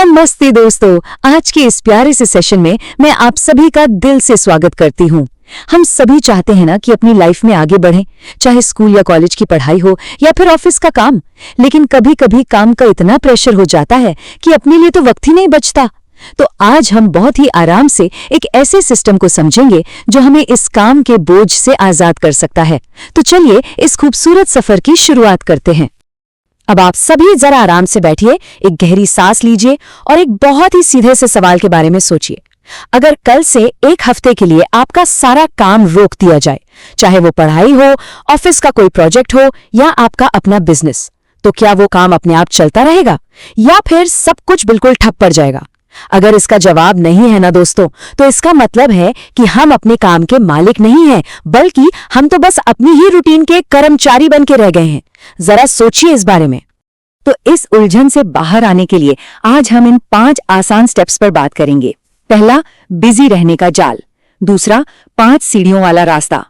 नमस्ते दोस्तों, आज के इस प्यारे से सेशन में मैं आप सभी का दिल से स्वागत करती हूँ। हम सभी चाहते हैं ना कि अपनी लाइफ में आगे बढ़ें, चाहे स्कूल या कॉलेज की पढ़ाई हो या फिर ऑफिस का काम। लेकिन कभी कभी काम का इतना प्रेशर हो जाता है कि अपने लिए तो वक्त ही नहीं बचता। तो आज हम बहुत ही आराम से एक ऐसे सिस्टम को समझेंगे जो हमें इस काम के बोझ से आजाद कर सकता है। तो चलिए इस खूबसूरत सफर की शुरुआत करते हैं। अब आप सभी जरा आराम से बैठिए, एक गहरी सांस लीजिए और एक बहुत ही सीधे से सवाल के बारे में सोचिए। अगर कल से एक हफ्ते के लिए आपका सारा काम रोक दिया जाए, चाहे वो पढ़ाई हो, ऑफिस का कोई प्रोजेक्ट हो या आपका अपना बिजनेस, तो क्या वो काम अपने आप चलता रहेगा या फिर सब कुछ बिल्कुल ठप पड़ जाएगा? अगर इसका जवाब नहीं है ना दोस्तों, तो इसका मतलब है कि हम अपने काम के मालिक नहीं हैं, बल्कि हम तो बस अपनी ही रूटीन के कर्मचारी बन के रह गए हैं। जरा सोचिए इस बारे में। तो इस उलझन से बाहर आने के लिए आज हम इन 5 आसान स्टेप्स पर बात करेंगे। पहला, बिजी रहने का जाल। दूसरा, 5 सीढ़ियों वाला रास्ता।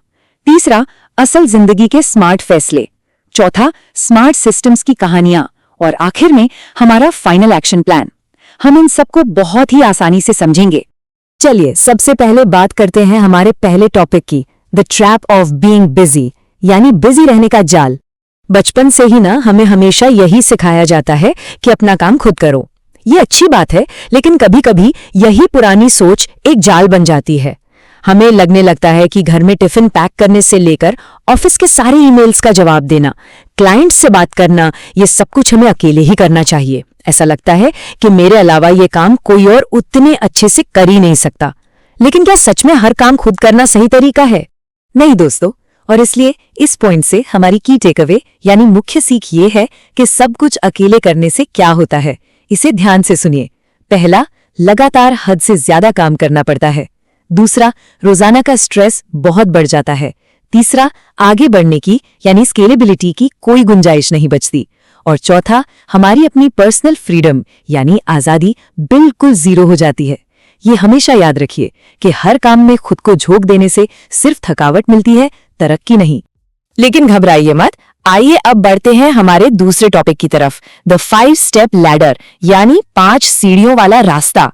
तीसरा, असल जिंदगी के स्मार्ट फैसले। चौथा, स्मार्ट सिस्टम्स की कहानियां। और आखिर में हमारा फाइनल एक्शन प्लान। हम इन सबको बहुत ही आसानी से समझेंगे। चलिए सबसे पहले बात करते हैं हमारे पहले टॉपिक की, the trap of being busy, यानी बिजी रहने का जाल। बचपन से ही ना हमें हमेशा यही सिखाया जाता है कि अपना काम खुद करो। ये अच्छी बात है, लेकिन कभी कभी यही पुरानी सोच एक जाल बन जाती है। हमें लगने लगता है कि घर में टिफिन पैक करने से लेकर ऑफिस के सारे ईमेल्स का जवाब देना, क्लाइंट्स से बात करना, ये सब कुछ हमें अकेले ही करना चाहिए। ऐसा लगता है कि मेरे अलावा ये काम कोई और उतने अच्छे से कर ही नहीं सकता। लेकिन क्या सच में हर काम खुद करना सही तरीका है? नहीं दोस्तों। और इसलिए इस पॉइंट से हमारी की टेकअवे यानी मुख्य सीख ये है कि सब कुछ अकेले करने से क्या होता है। इसे ध्यान से सुनिए। पहला, लगातार हद से ज्यादा काम करना पड़ता है। दूसरा, रोजाना का स्ट्रेस बहुत बढ़ जाता है। तीसरा, आगे बढ़ने की यानी स्केलेबिलिटी की कोई गुंजाइश नहीं बचती। और चौथा, हमारी अपनी पर्सनल फ्रीडम यानी आजादी बिल्कुल जीरो हो जाती है। ये हमेशा याद रखिए कि हर काम में खुद को झोंक देने से सिर्फ थकावट मिलती है, तरक्की नहीं। लेकिन घबराइए मत, आइए अब बढ़ते हैं हमारे दूसरे टॉपिक की तरफ, द 5 स्टेप लैडर यानी 5 सीढ़ियों वाला रास्ता।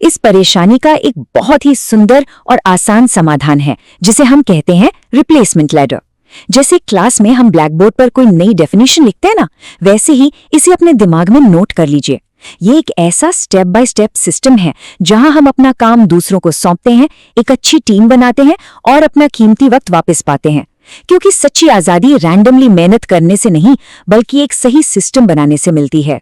इस परेशानी का एक बहुत ही सुंदर और आसान समाधान है, जिसे हम कहते हैं रिप्लेसमेंट लैडर। जैसे क्लास में हम ब्लैक बोर्ड पर कोई नई डेफिनेशन लिखते हैं ना, वैसे ही इसे अपने दिमाग में नोट कर लीजिए। ये एक ऐसा स्टेप बाय स्टेप सिस्टम है जहां हम अपना काम दूसरों को सौंपते हैं, एक अच्छी टीम बनाते हैं और अपना कीमती वक्त वापस पाते हैं। क्योंकि सच्ची आजादी रैंडमली मेहनत करने से नहीं, बल्कि एक सही सिस्टम बनाने से मिलती है।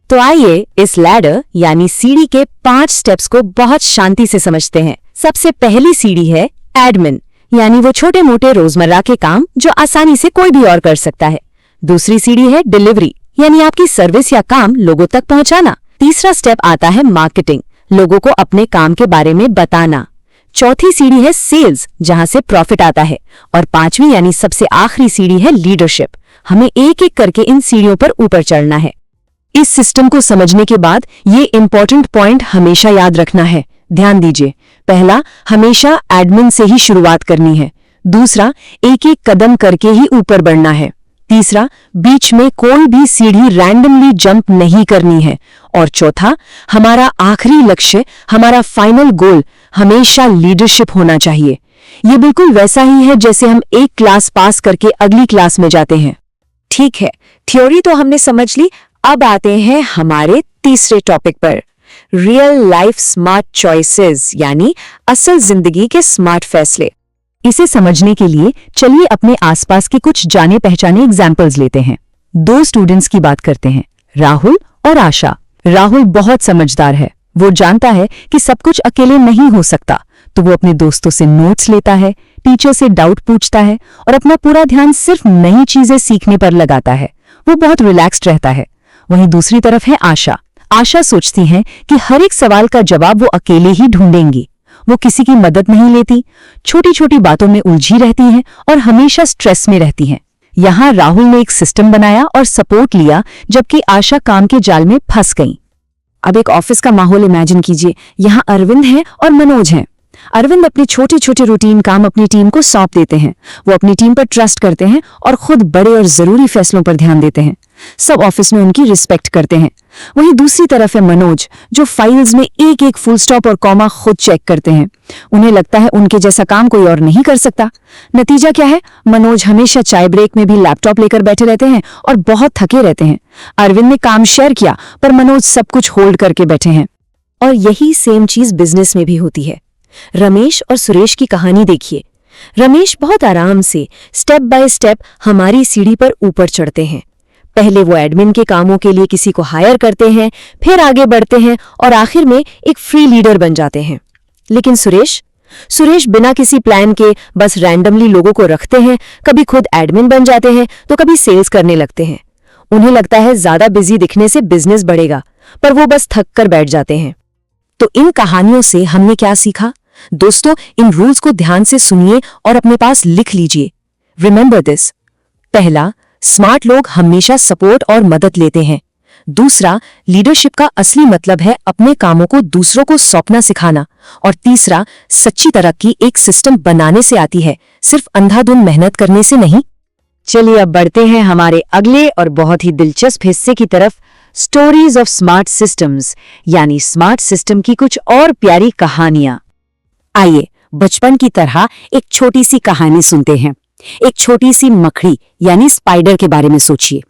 तो आइए इस लैडर यानी सीढ़ी के 5 स्टेप्स को बहुत शांति से समझते हैं। सबसे पहली सीढ़ी है एडमिन, यानी वो छोटे मोटे रोजमर्रा के काम जो आसानी से कोई भी और कर सकता है। दूसरी सीढ़ी है डिलीवरी, यानी आपकी सर्विस या काम लोगों तक पहुंचाना। तीसरा स्टेप आता है मार्केटिंग, लोगों को अपने काम के बारे में बताना। चौथी सीढ़ी है सेल्स, जहां से प्रॉफिट आता है। और 5वीं यानी सबसे आखिरी सीढ़ी है लीडरशिप। हमें एक एक करके इन सीढ़ियों पर ऊपर चढ़ना है। इस सिस्टम को समझने के बाद ये इंपॉर्टेंट पॉइंट हमेशा याद रखना है। ध्यान दीजिए। पहला, हमेशा एडमिन से ही शुरुआत करनी है। दूसरा, एक एक कदम करके ही ऊपर बढ़ना है। तीसरा, बीच में कोई भी सीढ़ी रैंडमली जंप नहीं करनी है। और चौथा, हमारा आखिरी लक्ष्य, हमारा फाइनल गोल हमेशा लीडरशिप होना चाहिए। ये बिल्कुल वैसा ही है जैसे हम एक क्लास पास करके अगली क्लास में जाते हैं। ठीक है, थ्योरी तो हमने समझ ली। अब आते हैं हमारे तीसरे टॉपिक पर, रियल लाइफ स्मार्ट चॉइसेस यानी असल जिंदगी के स्मार्ट फैसले। इसे समझने के लिए चलिए अपने आसपास के कुछ जाने पहचाने एग्जाम्पल्स लेते हैं। 2 स्टूडेंट्स की बात करते हैं, राहुल और आशा। राहुल बहुत समझदार है। वो जानता है कि सब कुछ अकेले नहीं हो सकता, तो वो अपने दोस्तों से नोट्स लेता है, टीचर से डाउट पूछता है और अपना पूरा ध्यान सिर्फ नई चीजें सीखने पर लगाता है। वो बहुत रिलैक्स्ड रहता है। वहीं दूसरी तरफ है आशा। आशा सोचती है कि हर एक सवाल का जवाब वो अकेले ही ढूंढेंगी। वो किसी की मदद नहीं लेती, छोटी छोटी बातों में उलझी रहती हैं और हमेशा स्ट्रेस में रहती हैं। यहाँ राहुल ने एक सिस्टम बनाया और सपोर्ट लिया, जबकि आशा काम के जाल में फंस गई। अब एक ऑफिस का माहौल इमेजिन कीजिए। यहाँ अरविंद है और मनोज हैं। अरविंद अपने छोटे छोटे रूटीन काम अपनी टीम को सौंप देते हैं। वो अपनी टीम पर ट्रस्ट करते हैं और खुद बड़े और जरूरी फैसलों पर ध्यान देते हैं। सब ऑफिस में उनकी रिस्पेक्ट करते हैं। वहीं दूसरी तरफ है मनोज, जो फाइल्स में एक एक फुल स्टॉप और कॉमा खुद चेक करते हैं। उन्हें लगता है उनके जैसा काम कोई और नहीं कर सकता। नतीजा क्या है? मनोज हमेशा चाय ब्रेक में भी लैपटॉप लेकर बैठे रहते हैं और बहुत थके रहते हैं। अरविंद ने काम शेयर किया, पर मनोज सब कुछ होल्ड करके बैठे हैं। और यही सेम चीज बिजनेस में भी होती है। रमेश और सुरेश की कहानी देखिए। रमेश बहुत आराम से स्टेप बाय स्टेप हमारी सीढ़ी पर ऊपर चढ़ते हैं। पहले वो एडमिन के कामों के लिए किसी को हायर करते हैं, फिर आगे बढ़ते हैं और आखिर में एक फ्री लीडर बन जाते हैं। लेकिन सुरेश बिना किसी प्लान के बस रैंडमली लोगों को रखते हैं, कभी खुद एडमिन बन जाते हैं तो कभी सेल्स करने लगते हैं। उन्हें लगता है ज्यादा बिजी दिखने से बिजनेस बढ़ेगा, पर वो बस थक कर बैठ जाते हैं। तो इन कहानियों से हमने क्या सीखा? दोस्तों, इन रूल्स को ध्यान से सुनिए और अपने पास लिख लीजिए। Remember this. पहला, स्मार्ट लोग हमेशा सपोर्ट और मदद लेते हैं। दूसरा, लीडरशिप का असली मतलब है अपने कामों को दूसरों को सौंपना सिखाना। और तीसरा, सच्ची तरक्की एक सिस्टम बनाने से आती है, सिर्फ अंधाधुंध मेहनत करने से नहीं। चलिए अब बढ़ते हैं हमारे अगले और बहुत ही दिलचस्प हिस्से की तरफ, स्टोरीज ऑफ स्मार्ट सिस्टम्स, यानी स्मार्ट सिस्टम की कुछ और प्यारी कहानियां। आइए बचपन की तरह एक छोटी सी कहानी सुनते हैं। एक छोटी सी मकड़ी यानी स्पाइडर के बारे में सोचिए।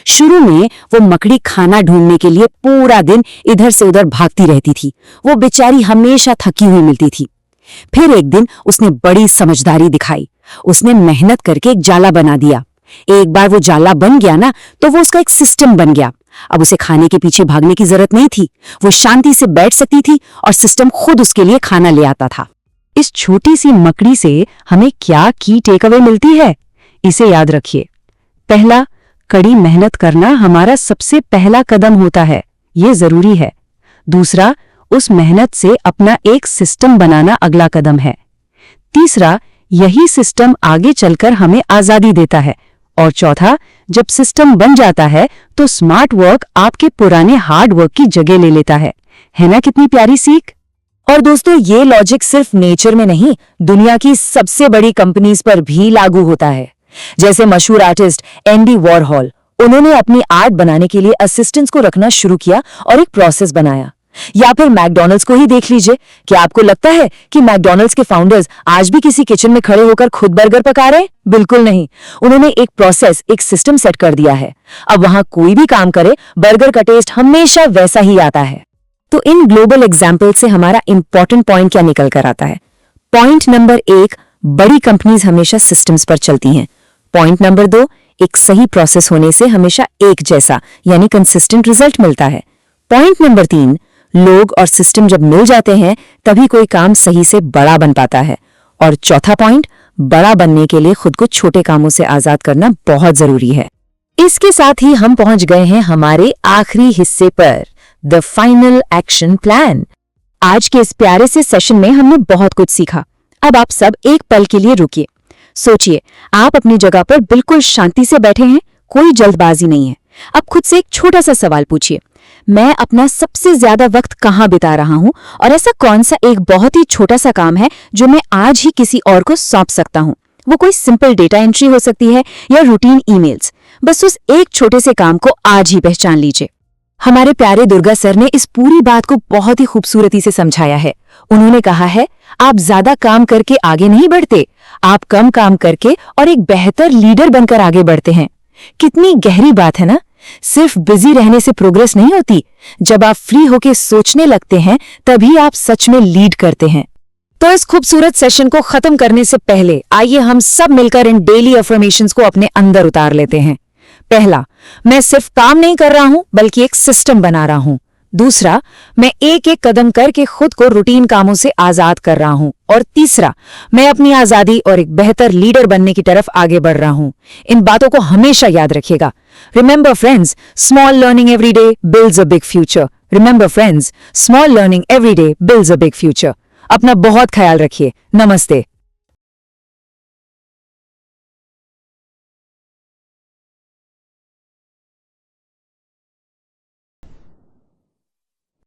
शुरू में वो मकड़ी खाना ढूंढने के लिए पूरा दिन इधर से उधर भागती रहती थी। वो बेचारी हमेशा थकी हुई मिलती थी। फिर एक दिन उसने बड़ी समझदारी दिखाई। उसने मेहनत करके एक जाला बना दिया। एक बार वो जाला बन गया ना, तो वो उसका एक सिस्टम बन गया। अब उसे खाने के पीछे भागने की जरूरत नहीं थी। वो शांति से बैठ सकती थी और सिस्टम खुद उसके लिए खाना ले आता था। इस छोटी सी मकड़ी से हमें क्या की टेक अवे मिलती है? इसे याद रखिए। पहला, कड़ी मेहनत करना हमारा सबसे पहला कदम होता है, ये जरूरी है। दूसरा, उस मेहनत से अपना एक सिस्टम बनाना अगला कदम है। तीसरा, यही सिस्टम आगे चलकर हमें आजादी देता है। और चौथा, जब सिस्टम बन जाता है तो स्मार्ट वर्क आपके पुराने हार्ड वर्क की जगह ले लेता है ना? कितनी प्यारी सीख। और दोस्तों, ये लॉजिक सिर्फ नेचर में नहीं, दुनिया की सबसे बड़ी कंपनीज पर भी लागू होता है। जैसे मशहूर आर्टिस्ट एंडी वॉरहॉल, उन्होंने अपनी आर्ट बनाने के लिए असिस्टेंट्स को रखना शुरू किया और एक प्रोसेस बनाया। या फिर मैकडॉनल्ड्स को ही देख लीजिए। क्या आपको लगता है कि मैकडॉनल्ड्स के फाउंडर्स आज भी किसी किचन में खड़े होकर खुद बर्गर पका रहे हैं? बिल्कुल नहीं। उन्होंने एक प्रोसेस, एक सिस्टम सेट कर दिया है। अब वहां कोई भी काम करे, बर्गर का टेस्ट हमेशा वैसा ही आता है। तो इन ग्लोबल एग्जाम्पल से हमारा इंपॉर्टेंट पॉइंट क्या निकल कर आता है? पॉइंट नंबर 1, बड़ी कंपनीज हमेशा सिस्टम्स पर चलती हैं। पॉइंट नंबर 2, एक सही प्रोसेस होने से हमेशा एक जैसा यानी कंसिस्टेंट रिजल्ट मिलता है। पॉइंट नंबर 3, लोग और सिस्टम जब मिल जाते हैं तभी कोई काम सही से बड़ा बन पाता है। और चौथा पॉइंट, बड़ा बनने के लिए खुद को छोटे कामों से आजाद करना बहुत जरूरी है। इसके साथ ही हम पहुंच गए हैं हमारे आखिरी हिस्से पर, द फाइनल एक्शन प्लान। आज के इस प्यारे से सेशन में हमने बहुत कुछ सीखा। अब आप सब एक पल के लिए रुकिए। सोचिए, आप अपनी जगह पर बिल्कुल शांति से बैठे हैं, कोई जल्दबाजी नहीं है। अब खुद से एक छोटा सा सवाल पूछिए, मैं अपना सबसे ज्यादा वक्त कहाँ बिता रहा हूँ और ऐसा कौन सा एक बहुत ही छोटा सा काम है जो मैं आज ही किसी और को सौंप सकता हूँ? वो कोई सिंपल डेटा एंट्री हो सकती है या रूटीन ईमेल्स। बस उस एक छोटे से काम को आज ही पहचान लीजिए। हमारे प्यारे दुर्गा सर ने इस पूरी बात को बहुत ही खूबसूरती से समझाया है। उन्होंने कहा है, आप ज्यादा काम करके आगे नहीं बढ़ते, आप कम काम करके और एक बेहतर लीडर बनकर आगे बढ़ते हैं। कितनी गहरी बात है ना? सिर्फ बिजी रहने से प्रोग्रेस नहीं होती, जब आप फ्री होके सोचने लगते हैं तभी आप सच में लीड करते हैं। तो इस खूबसूरत सेशन को खत्म करने से पहले आइए हम सब मिलकर इन डेली अफर्मेशंस को अपने अंदर उतार लेते हैं। पहला, मैं सिर्फ काम नहीं कर रहा हूं बल्कि एक सिस्टम बना रहा हूं। दूसरा, मैं एक एक कदम करके खुद को रूटीन कामों से आजाद कर रहा हूं। और तीसरा, मैं अपनी आजादी और एक बेहतर लीडर बनने की तरफ आगे बढ़ रहा हूं। इन बातों को हमेशा याद रखिएगा। Remember friends, small learning every day builds a big future. Remember friends, small learning every day builds a big future. अपना बहुत ख्याल रखिए। नमस्ते।